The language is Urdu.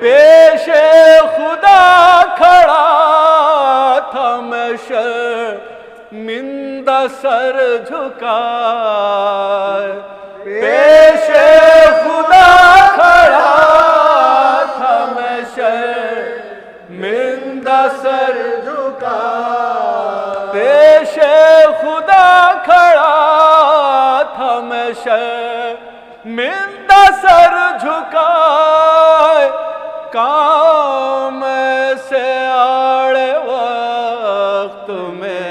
پیش خدا کھڑا تھا میں شرمندہ سر جھکائے، پیش خدا کھڑا تھا میں شرمندہ سر جھکائے، پیش خدا کھڑا تھا میں شرمندہ سر جھکائے، کام سے آڑے وقت میں